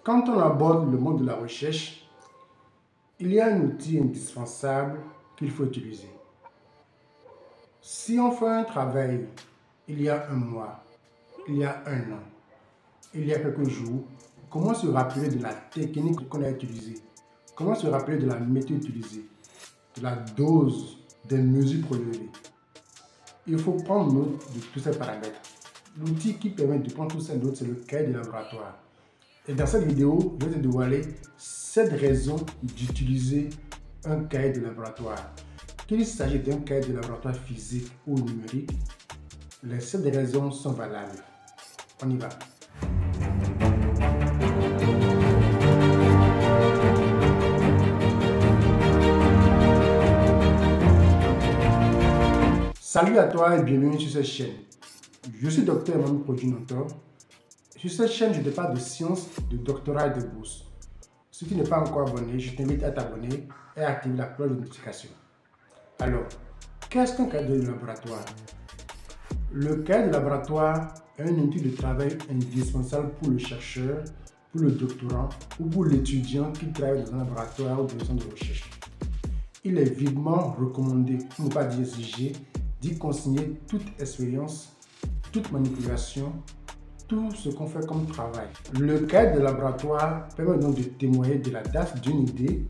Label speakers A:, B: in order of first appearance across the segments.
A: Quand on aborde le monde de la recherche, il y a un outil indispensable qu'il faut utiliser. Si on fait un travail il y a un mois, il y a un an, il y a quelques jours, comment se rappeler de la technique qu'on a utilisée? Comment se rappeler de la méthode utilisée, de la dose, des mesures prélevées? Il faut prendre note de tous ces paramètres. L'outil qui permet de prendre toutes ces notes, c'est le cahier de laboratoire. Et dans cette vidéo, je vais te dévoiler 7 raisons d'utiliser un cahier de laboratoire. Qu'il s'agisse d'un cahier de laboratoire physique ou numérique, les 7 raisons sont valables. On y va. Salut à toi et bienvenue sur cette chaîne. Je suis Dr Emmanuel Proginotor. Sur cette chaîne, je te parle de sciences, de doctorat et de bourse. Si tu n'es pas encore abonné, je t'invite à t'abonner et à activer la cloche de notification. Alors, qu'est-ce qu'un cahier de laboratoire? Le cahier de laboratoire est un outil de travail indispensable pour le chercheur, pour le doctorant ou pour l'étudiant qui travaille dans un laboratoire ou dans un centre de recherche. Il est vivement recommandé, pour ne pas dire exigé, d'y consigner toute expérience, toute manipulation, tout ce qu'on fait comme travail. Le cahier de laboratoire permet donc de témoigner de la date d'une idée,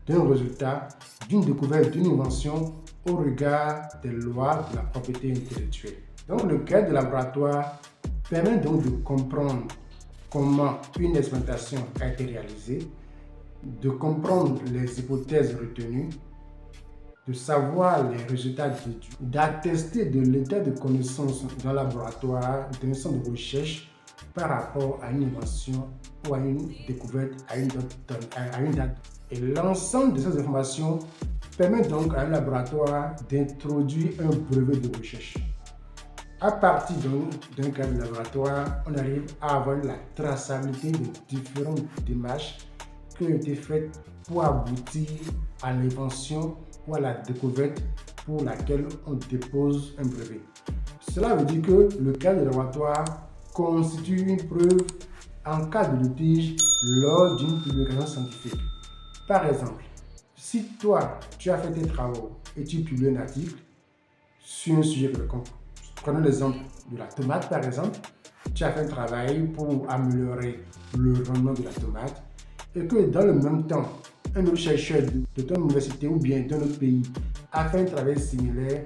A: d'un résultat, d'une découverte, d'une invention au regard des lois de la propriété intellectuelle. Donc le cahier de laboratoire permet donc de comprendre comment une expérimentation a été réalisée, de comprendre les hypothèses retenues, de savoir les résultats d'études, d'attester de l'état de connaissance d'un laboratoire, d'un centre de recherche par rapport à une invention ou à une découverte à une date. Et l'ensemble de ces informations permet donc à un laboratoire d'introduire un brevet de recherche. À partir d'un cas de laboratoire, on arrive à avoir la traçabilité de différentes démarches qui ont été faites pour aboutir à l'invention ou à la découverte pour laquelle on dépose un brevet. Cela veut dire que le cas de laboratoire constitue une preuve en cas de litige lors d'une publication scientifique. Par exemple, si toi, tu as fait tes travaux et tu publies un article sur un sujet quelconque, prenons l'exemple de la tomate par exemple, tu as fait un travail pour améliorer le rendement de la tomate et que dans le même temps, un autre chercheur de ton université ou bien d'un autre pays a fait un travail similaire,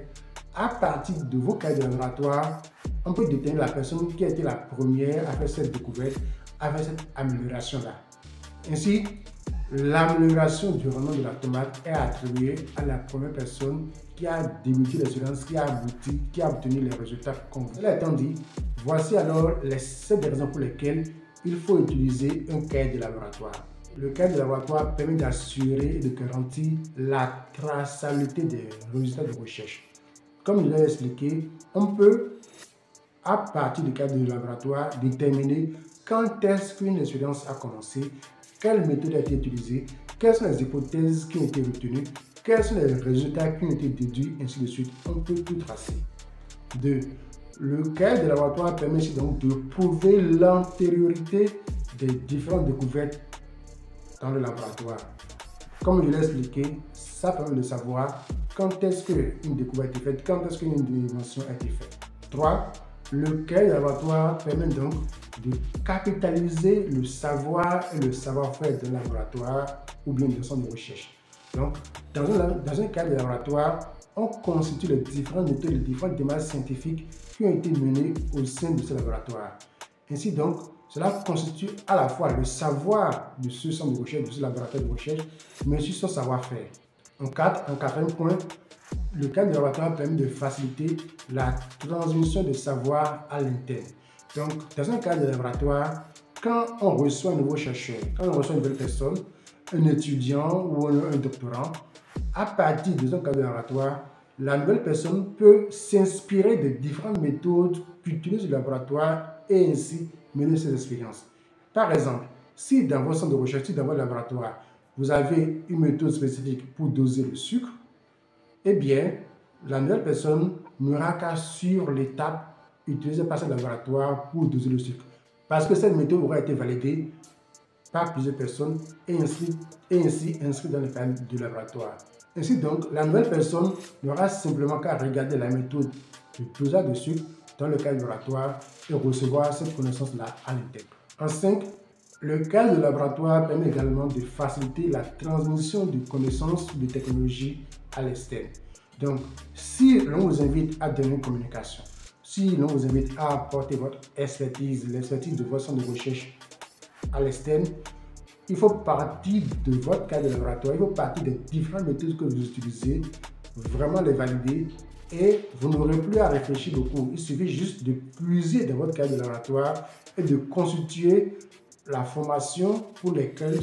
A: à partir de vos cahiers de laboratoire, on peut déterminer la personne qui a été la première à faire cette découverte, à faire cette amélioration-là. Ainsi, l'amélioration du rendement de la tomate est attribuée à la première personne qui a débuté l'expérience, qui a obtenu les résultats convenus. Cela étant dit, voici alors les 7 raisons pour lesquelles il faut utiliser un cahier de laboratoire. Le cahier de laboratoire permet d'assurer et de garantir la traçabilité des résultats de recherche. Comme je l'ai expliqué, on peut, à partir du cahier de laboratoire, déterminer quand est-ce qu'une expérience a commencé, quelle méthode a été utilisée, quelles sont les hypothèses qui ont été retenues, quels sont les résultats qui ont été déduits, ainsi de suite. On peut tout tracer. 2. Le cahier de laboratoire permet aussi donc de prouver l'antériorité des différentes découvertes dans le laboratoire. Comme je l'ai expliqué, ça permet de savoir quand est-ce qu'une découverte est faite, quand est-ce qu'une invention a été faite. 3. Le cahier de laboratoire permet donc de capitaliser le savoir et le savoir-faire d'un laboratoire ou bien d'un centre de recherche. Donc, dans un cahier de laboratoire, on constitue les différentes méthodes, les différentes démarches scientifiques qui ont été menées au sein de ce laboratoire. Ainsi donc, cela constitue à la fois le savoir de ce centre de recherche, de ce laboratoire de recherche, mais aussi son savoir-faire. En quatrième point, le cahier de laboratoire permet de faciliter la transmission de savoir à l'interne. Donc, dans un cahier de laboratoire, quand on reçoit un nouveau chercheur, quand on reçoit une nouvelle personne, un étudiant ou un doctorant, à partir de son cahier de laboratoire, la nouvelle personne peut s'inspirer des différentes méthodes qu'utilise le laboratoire et ainsi mener ses expériences. Par exemple, si dans votre centre de recherche, si dans votre laboratoire, vous avez une méthode spécifique pour doser le sucre, eh bien, la nouvelle personne n'aura qu'à suivre l'étape utilisée par ce laboratoire pour doser le sucre. Parce que cette méthode aura été validée par plusieurs personnes et ainsi inscrit dans le cadre du laboratoire. Ainsi donc, la nouvelle personne n'aura simplement qu'à regarder la méthode de dosage de sucre dans le cadre du laboratoire et recevoir cette connaissance-là à l'interne. En 5, le cadre de laboratoire permet également de faciliter la transmission de connaissances ou de technologies à l'externe. Donc, si l'on vous invite à donner une communication, si l'on vous invite à apporter votre expertise, l'expertise de votre centre de recherche à l'externe, il faut partir de votre cadre de laboratoire, il faut partir des différentes méthodes que vous utilisez, vraiment les valider et vous n'aurez plus à réfléchir beaucoup. Il suffit juste de puiser dans votre cadre de laboratoire et de constituer la formation pour laquelle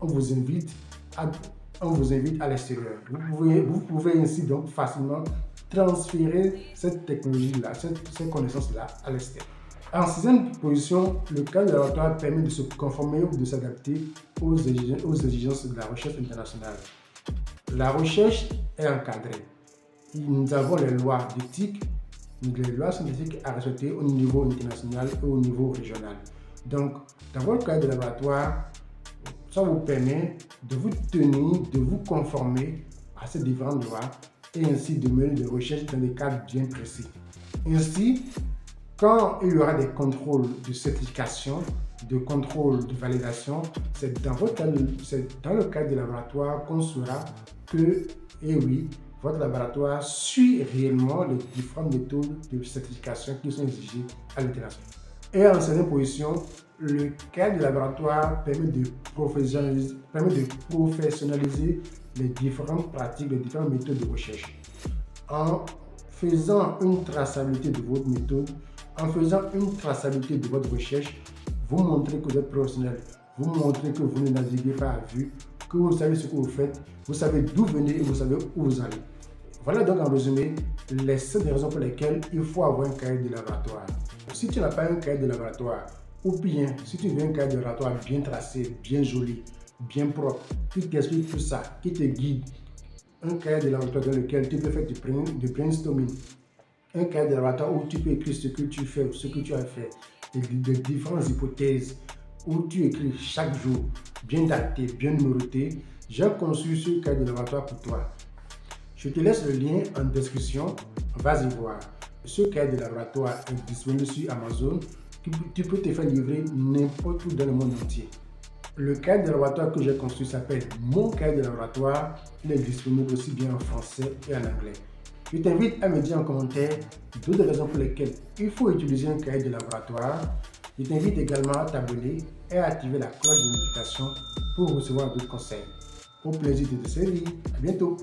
A: on vous invite à l'extérieur. Vous pouvez ainsi donc facilement transférer cette technologie-là, cette connaissance-là à l'extérieur. En 6e position, le cadre de laboratoire permet de se conformer ou de s'adapter aux exigences de la recherche internationale. La recherche est encadrée. Nous avons les lois d'éthique, les lois scientifiques à respecter au niveau international et au niveau régional. Donc, dans votre cadre de laboratoire, ça vous permet de vous tenir, de vous conformer à ces différentes lois et ainsi de mener des recherches dans des cadres bien précis. Ainsi, quand il y aura des contrôles de certification, de contrôle de validation, c'est dans le cadre du laboratoire qu'on saura que, eh oui, votre laboratoire suit réellement les différentes méthodes de certification qui sont exigées à l'international. Et en 7e position, le cadre du laboratoire permet de professionnaliser les différentes pratiques, les différentes méthodes de recherche. En faisant une traçabilité de votre méthode, en faisant une traçabilité de votre recherche, vous montrez que vous êtes professionnel, vous montrez que vous ne naviguez pas à vue, que vous savez ce que vous faites, vous savez d'où vous venez et vous savez où vous allez. Voilà donc en résumé les 7 raisons pour lesquelles il faut avoir un cahier de laboratoire. Si tu n'as pas un cahier de laboratoire, ou bien si tu veux un cahier de laboratoire bien tracé, bien joli, bien propre, qui t'explique tout ça, qui te guide, un cahier de laboratoire dans lequel tu peux faire du brainstorming, un cahier de laboratoire où tu peux écrire ce que tu fais, ce que tu as fait, de différentes hypothèses, où tu écris chaque jour, bien daté, bien numéroté. J'ai conçu ce cahier de laboratoire pour toi. Je te laisse le lien en description, vas-y voir. Ce cahier de laboratoire est disponible sur Amazon. Tu peux te faire livrer n'importe où dans le monde entier. Le cahier de laboratoire que j'ai construit s'appelle Mon cahier de laboratoire. Il est disponible aussi bien en français et en anglais. Je t'invite à me dire en commentaire d'autres raisons pour lesquelles il faut utiliser un cahier de laboratoire. Je t'invite également à t'abonner et à activer la cloche de notification pour recevoir d'autres conseils. Au plaisir de te servir. À bientôt.